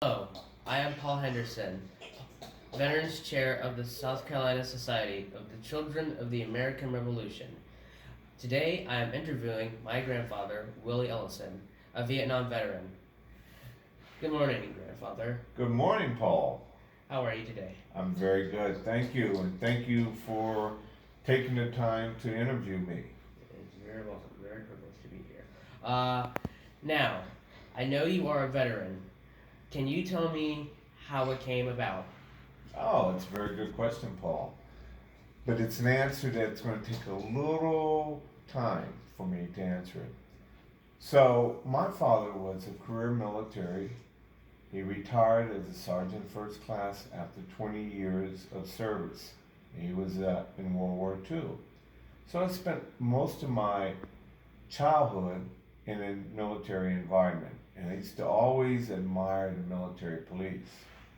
Hello, I am Paul Henderson, Veterans Chair of the South Carolina Society of the Children of the American Revolution. Today I am interviewing my grandfather, Willie Ellison, a Vietnam veteran. Good morning, grandfather. Good morning, Paul. How are you today? I'm very good. Thank you. And thank you for taking the time to interview me. It's very welcome, very privileged to be here. Now, I know you are a veteran. Can you tell me how it came about? Oh, it's a very good question, Paul. But it's an answer that's going to take a little time for me to answer it. So, my father was a career military. He retired as a sergeant first class after 20 years of service. He was in World War II. So I spent most of my childhood in a military environment, and I used to always admire the military police.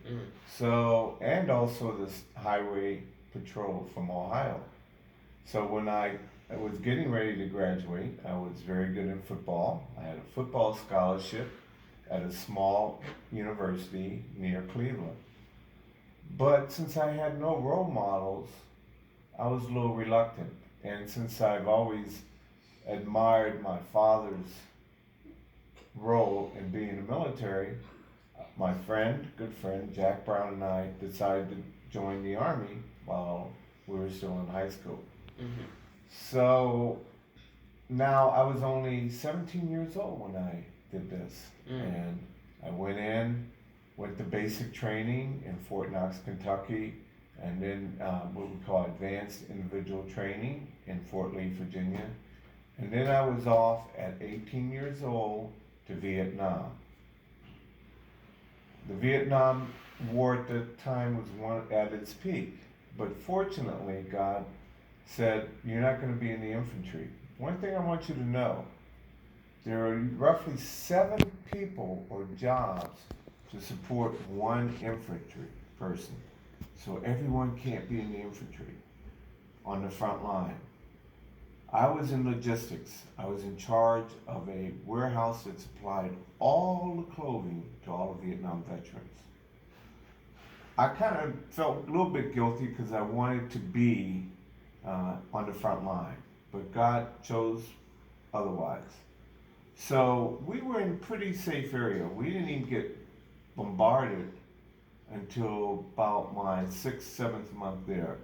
Mm. So, and also this highway patrol from Ohio. So when I was getting ready to graduate, I was very good in football. I had a football scholarship at a small university near Cleveland. But since I had no role models, I was a little reluctant. And since I've always admired my father's role in being in the military, my good friend, Jack Brown and I decided to join the Army while we were still in high school. Mm-hmm. So now I was only 17 years old when I did this. And I went to basic training in Fort Knox, Kentucky, and then what we call advanced individual training in Fort Lee, Virginia. And then I was off at 18 years old to Vietnam. The Vietnam War at the time was at its peak, but fortunately God said, you're not going to be in the infantry. One thing I want you to know, there are roughly 7 people or jobs to support one infantry person. So everyone can't be in the infantry on the front line. I was in logistics. I was in charge of a warehouse that supplied all the clothing to all the Vietnam veterans. I kind of felt a little bit guilty because I wanted to be on the front line, but God chose otherwise. So we were in a pretty safe area. We didn't even get bombarded until about my 6th, 7th month there.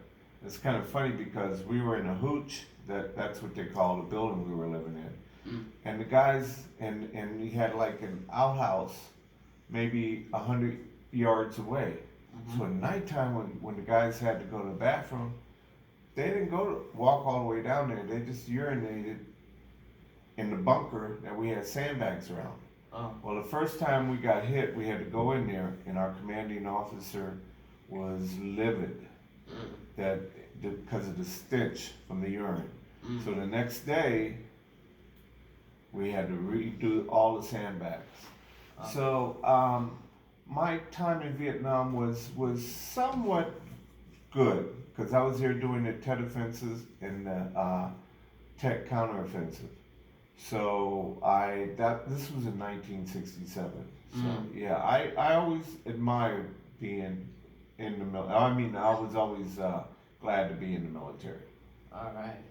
It's kind of funny because we were in a hooch, that's what they call the building we were living in. Mm. And the guys, and we had like an outhouse maybe 100 yards away. Mm-hmm. So at nighttime when the guys had to go to the bathroom, they didn't walk all the way down there. They just urinated in the bunker that we had sandbags around. Oh. Well, the first time we got hit, we had to go in there, and our commanding officer was livid because of the stench from the urine. So the next day, we had to redo all the sandbags. So my time in Vietnam was somewhat good because I was there doing the Tet offensives and the Tet counteroffensive. So this was in 1967. So yeah, I always admired being in the military. I mean, I was always glad to be in the military. All right.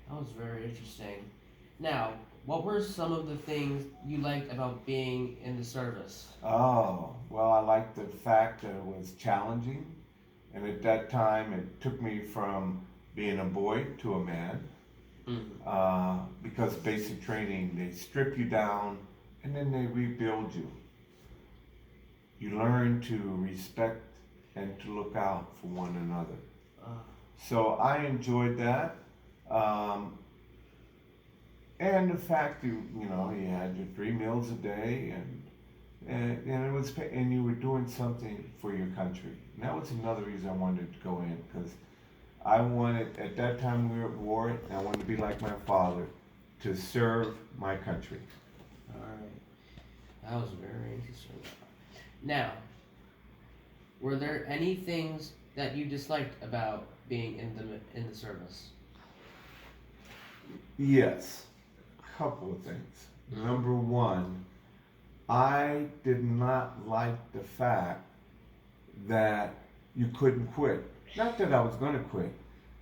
That was very interesting. Now, what were some of the things you liked about being in the service? Oh, well, I liked the fact that it was challenging. And at that time, it took me from being a boy to a man. Because basic training, they strip you down and then they rebuild you. You learn to respect and to look out for one another. So I enjoyed that. And the fact you had your 3 meals a day and it was, and you were doing something for your country. And that was another reason I wanted to go in, because I wanted, at that time we were at war, and I wanted to be like my father, to serve my country. All right. That was very interesting. Now, were there any things that you disliked about being in the service? Yes, a couple of things. Number one, I did not like the fact that you couldn't quit. Not that I was going to quit,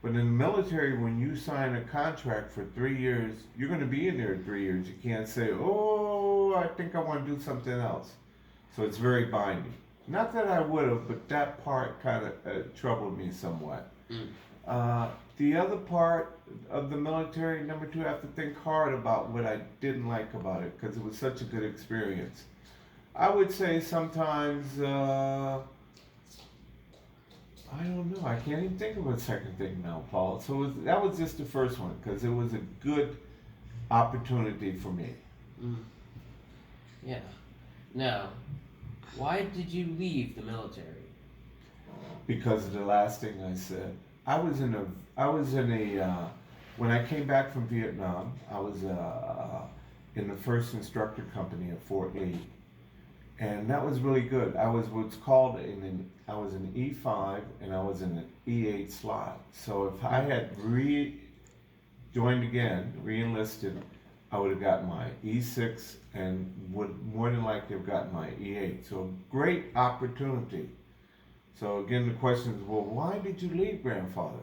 but in the military, when you sign a contract for 3 years, you're going to be in there 3 years. You can't say, oh, I think I want to do something else. So it's very binding. Not that I would have, but that part kind of troubled me somewhat. Mm. The other part of the military, number two, I have to think hard about what I didn't like about it because it was such a good experience. I would say sometimes, I don't know, I can't even think of a second thing now, Paul. So that was just the first one because it was a good opportunity for me. Mm. Yeah. Now, why did you leave the military? Because of the last thing I said. When I came back from Vietnam, I was in the first instructor company at Fort Lee. And that was really good. I was what's called I was an E5 and I was in an E8 slot. So if I had joined again, re-enlisted, I would have gotten my E6 and would more than likely have gotten my E8. So great opportunity. So again, the question is, well, why did you leave, grandfather?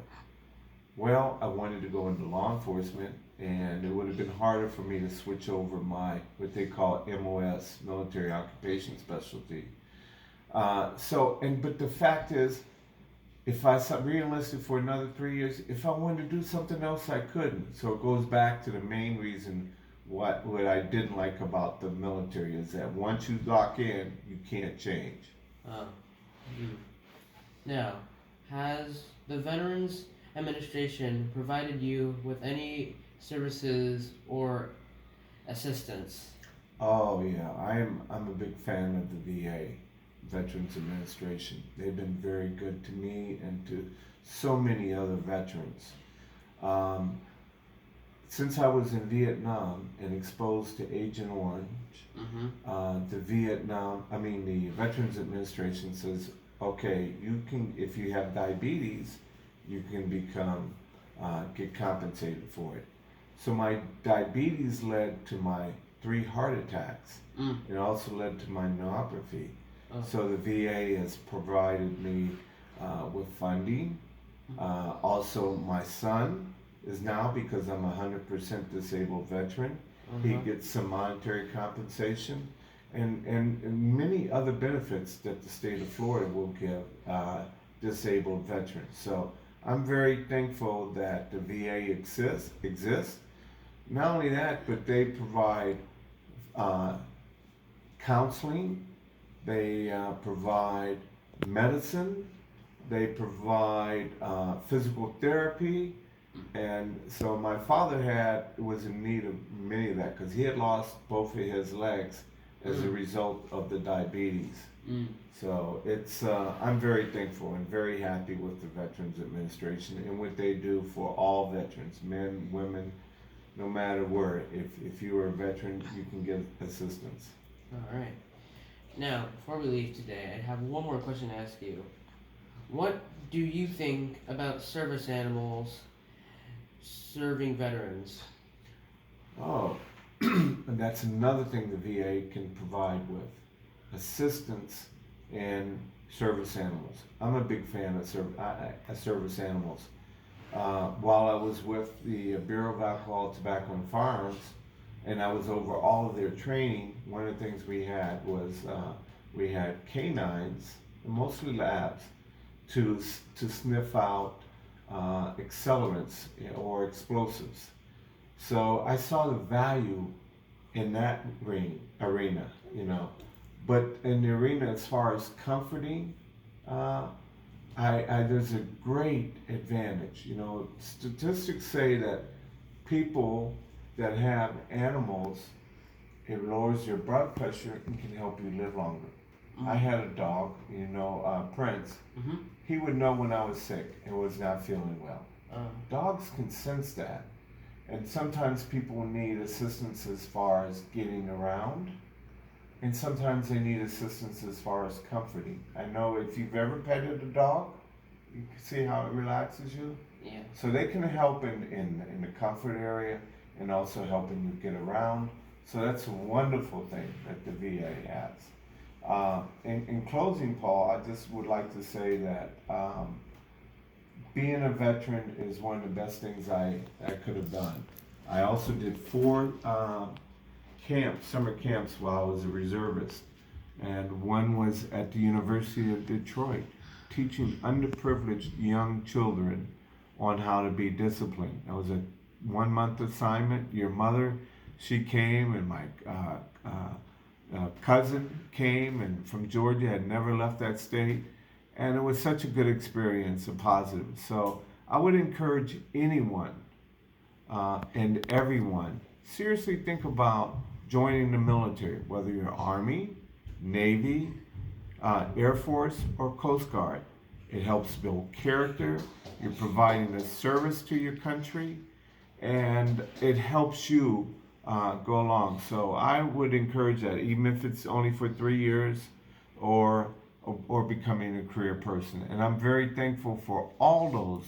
Well, I wanted to go into law enforcement, and it would have been harder for me to switch over my, what they call MOS, Military Occupation Specialty. But the fact is, if I re-enlisted for another 3 years, if I wanted to do something else, I couldn't. So it goes back to the main reason what I didn't like about the military is that once you lock in, you can't change. Now, has the Veterans Administration provided you with any services or assistance? Oh yeah, I'm a big fan of the VA, Veterans Administration. They've been very good to me and to so many other veterans. Since I was in Vietnam and exposed to Agent Orange, the Veterans Administration says, okay, you can, if you have diabetes, you can get compensated for it. So my diabetes led to my 3 heart attacks. It also led to my neuropathy. So the VA has provided me with funding. Also, my son is now, because I'm a 100% disabled veteran, he gets some monetary compensation and many other benefits that the state of Florida will give disabled veterans. So I'm very thankful that the VA exists. Not only that, but they provide counseling, they provide medicine, they provide physical therapy, and so my father was in need of many of that because he had lost both of his legs as a result of the diabetes. So I'm very thankful and very happy with the Veterans Administration and what they do for all veterans, men, women, no matter where. If you are a veteran, you can get assistance. All right. Now, before we leave today, I have one more question to ask you. What do you think about service animals serving veterans? Oh, and that's another thing the VA can provide with assistance in service animals. I'm a big fan of service animals. While I was with the Bureau of Alcohol, Tobacco, and Firearms, and I was over all of their training, one of the things we had was we had canines, mostly labs, to sniff out accelerants or explosives. So I saw the value in that arena, But in the arena as far as comforting, there's a great advantage. Statistics say that people that have animals, it lowers your blood pressure and can help you live longer. I had a dog, Prince. He would know when I was sick and was not feeling well. Dogs can sense that. And sometimes people need assistance as far as getting around. And sometimes they need assistance as far as comforting. I know if you've ever petted a dog, you can see how it relaxes you. Yeah. So they can help in the comfort area and also helping you get around. So that's a wonderful thing that the VA has. In closing, Paul, I just would like to say that being a veteran is one of the best things I could have done. I also did 4 summer camps while I was a reservist. And one was at the University of Detroit, teaching underprivileged young children on how to be disciplined. That was a 1-month assignment. Your mother, she came, and my cousin came, and from Georgia, had never left that state. And it was such a good experience, a positive. So I would encourage anyone and everyone, seriously think about joining the military, whether you're Army, Navy, Air Force, or Coast Guard. It helps build character, you're providing a service to your country, and it helps you go along. So I would encourage that, even if it's only for 3 years or becoming a career person. And I'm very thankful for all those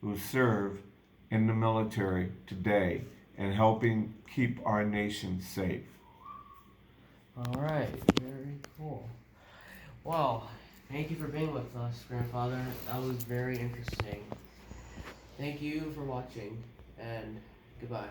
who serve in the military today and helping keep our nation safe. All right, very cool. Well, thank you for being with us, Grandfather. That was very interesting. Thank you for watching, and goodbye.